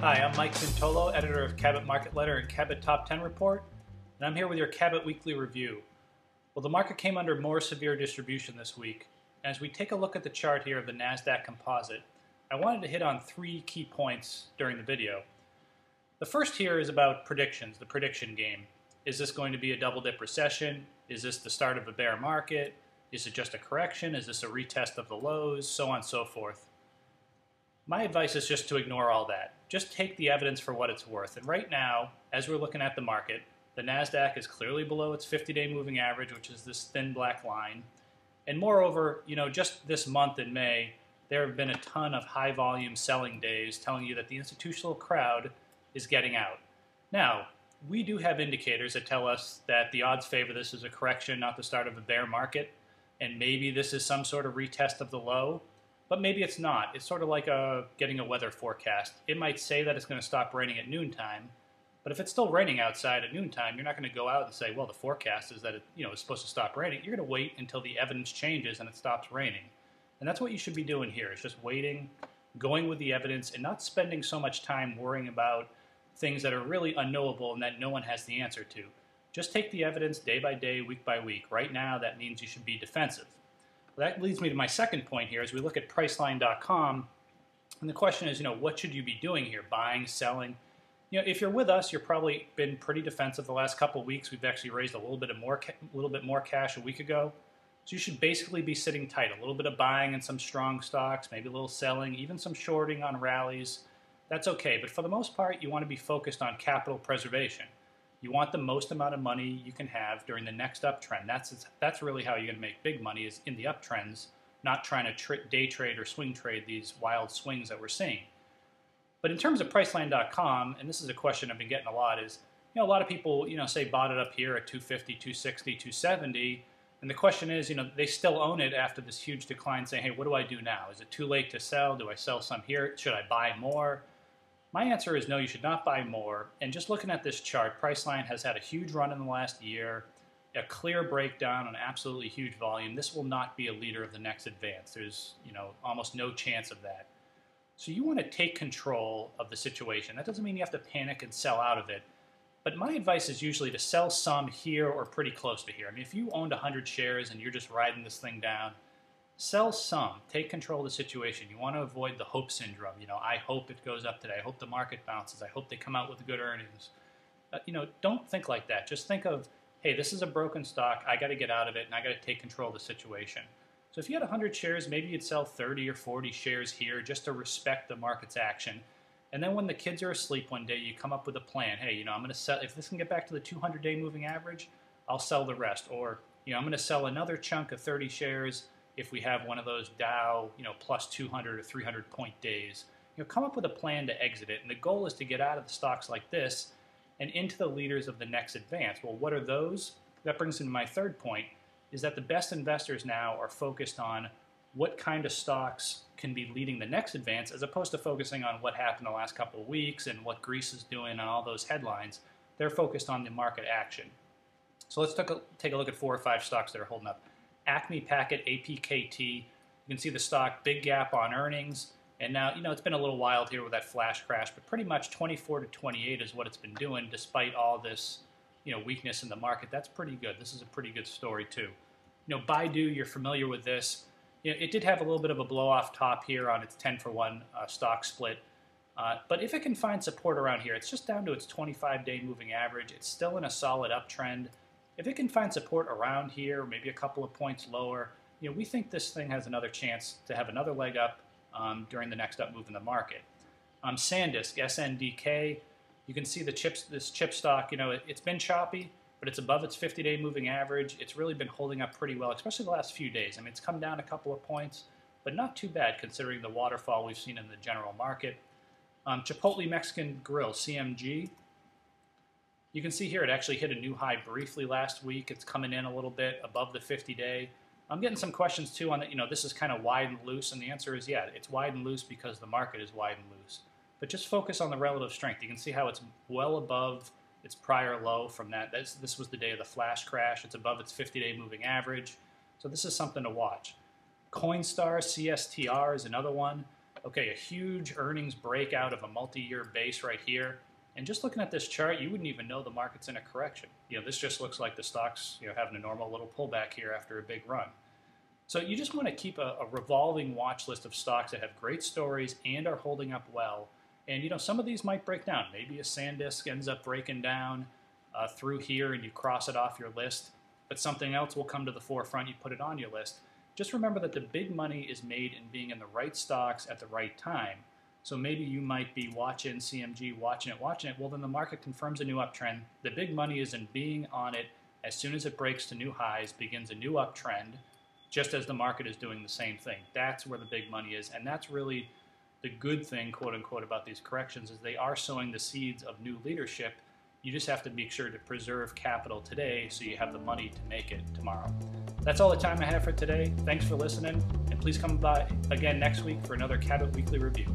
Hi, I'm Mike Cintolo, editor of Cabot Market Letter and Cabot Top 10 Report, and I'm here with your Cabot Weekly Review. Well, the market came under more severe distribution this week. As we take a look at the chart here of the NASDAQ Composite, I wanted to hit on three key points during the video. The first here is about predictions, the prediction game. Is this going to be a double-dip recession? Is this the start of a bear market? Is it just a correction? Is this a retest of the lows? So on and so forth. My advice is just to ignore all that. Just take the evidence for what it's worth. And right now, as we're looking at the market, the NASDAQ is clearly below its 50-day moving average, which is this thin black line. And moreover, just this month in May, there have been a ton of high-volume selling days telling you that the institutional crowd is getting out. Now, we do have indicators that tell us that the odds favor this is a correction, not the start of a bear market, and maybe this is some sort of retest of the low, but maybe it's not. It's sort of like getting a weather forecast. It might say that it's going to stop raining at noontime, but if it's still raining outside at noontime, you're not going to go out and say, well, the forecast is that it's supposed to stop raining. You're going to wait until the evidence changes and it stops raining. And that's what you should be doing here, is just waiting, going with the evidence, and not spending so much time worrying about things that are really unknowable and that no one has the answer to. Just take the evidence day by day, week by week. Right now, that means you should be defensive. Well, that leads me to my second point here as we look at Priceline.com. And the question is, what should you be doing here? Buying, selling? If you're with us, you've probably been pretty defensive the last couple of weeks. We've actually raised a little bit more cash a week ago. So you should basically be sitting tight. A little bit of buying in some strong stocks, maybe a little selling, even some shorting on rallies. That's okay. But for the most part, you want to be focused on capital preservation. You want the most amount of money you can have during the next uptrend. That's really how you're going to make big money, is in the uptrends, not trying to day trade or swing trade these wild swings that we're seeing. But in terms of Priceline.com, and this is a question I've been getting a lot, is a lot of people say bought it up here at 250, 260, 270, and the question is, they still own it after this huge decline, saying, hey, what do I do now? Is it too late to sell? Do I sell some here? Should I buy more? My answer is no, you should not buy more. And just looking at this chart, Priceline has had a huge run in the last year, a clear breakdown on absolutely huge volume. This will not be a leader of the next advance. There's almost no chance of that. So you want to take control of the situation. That doesn't mean you have to panic and sell out of it. But my advice is usually to sell some here or pretty close to here. I mean, if you owned 100 shares and you're just riding this thing down, sell some. Take control of the situation. You want to avoid the hope syndrome. I hope it goes up today. I hope the market bounces. I hope they come out with good earnings. Don't think like that. Just think of, hey, this is a broken stock. I got to get out of it, and I got to take control of the situation. So if you had 100 shares, maybe you'd sell 30 or 40 shares here just to respect the market's action. And then when the kids are asleep one day, you come up with a plan. Hey, I'm going to sell. If this can get back to the 200-day moving average, I'll sell the rest. Or, I'm going to sell another chunk of 30 shares if we have one of those Dow, plus 200 or 300 point days. Come up with a plan to exit it. And the goal is to get out of the stocks like this and into the leaders of the next advance. Well, what are those? That brings me to my third point, is that the best investors now are focused on what kind of stocks can be leading the next advance, as opposed to focusing on what happened the last couple of weeks and what Greece is doing and all those headlines. They're focused on the market action. So let's take a look at 4 or 5 stocks that are holding up. Acme Packet, APKT. You can see the stock, big gap on earnings. And now, it's been a little wild here with that flash crash, but pretty much 24 to 28 is what it's been doing despite all this, weakness in the market. That's pretty good. This is a pretty good story too. Baidu, you're familiar with this. It did have a little bit of a blow-off top here on its 10-for-1 stock split. But if it can find support around here, it's just down to its 25-day moving average. It's still in a solid uptrend. If it can find support around here, maybe a couple of points lower, we think this thing has another chance to have another leg up during the next up move in the market. Sandisk, SNDK, you can see this chip stock, it's been choppy, but it's above its 50-day moving average. It's really been holding up pretty well, especially the last few days. I mean, it's come down a couple of points, but not too bad considering the waterfall we've seen in the general market. Chipotle Mexican Grill, CMG. You can see here it actually hit a new high briefly last week. It's coming in a little bit above the 50-day. I'm getting some questions too on that, this is kind of wide and loose, and the answer is yeah, it's wide and loose because the market is wide and loose. But just focus on the relative strength. You can see how it's well above its prior low from that. This was the day of the flash crash. It's above its 50-day moving average. So this is something to watch. Coinstar, CSTR is another one. Okay, a huge earnings breakout of a multi-year base right here. And just looking at this chart, you wouldn't even know the market's in a correction. This just looks like the stock's having a normal little pullback here after a big run. So you just want to keep a revolving watch list of stocks that have great stories and are holding up well. And some of these might break down. Maybe a Sandisk ends up breaking down through here and you cross it off your list. But something else will come to the forefront, you put it on your list. Just remember that the big money is made in being in the right stocks at the right time. So maybe you might be watching CMG, watching it. Well, then the market confirms a new uptrend. The big money is in being on it as soon as it breaks to new highs, begins a new uptrend, just as the market is doing the same thing. That's where the big money is, and that's really the good thing, quote unquote, about these corrections is they are sowing the seeds of new leadership. You just have to make sure to preserve capital today so you have the money to make it tomorrow. That's all the time I have for today. Thanks for listening, and please come by again next week for another Cabot Weekly Review.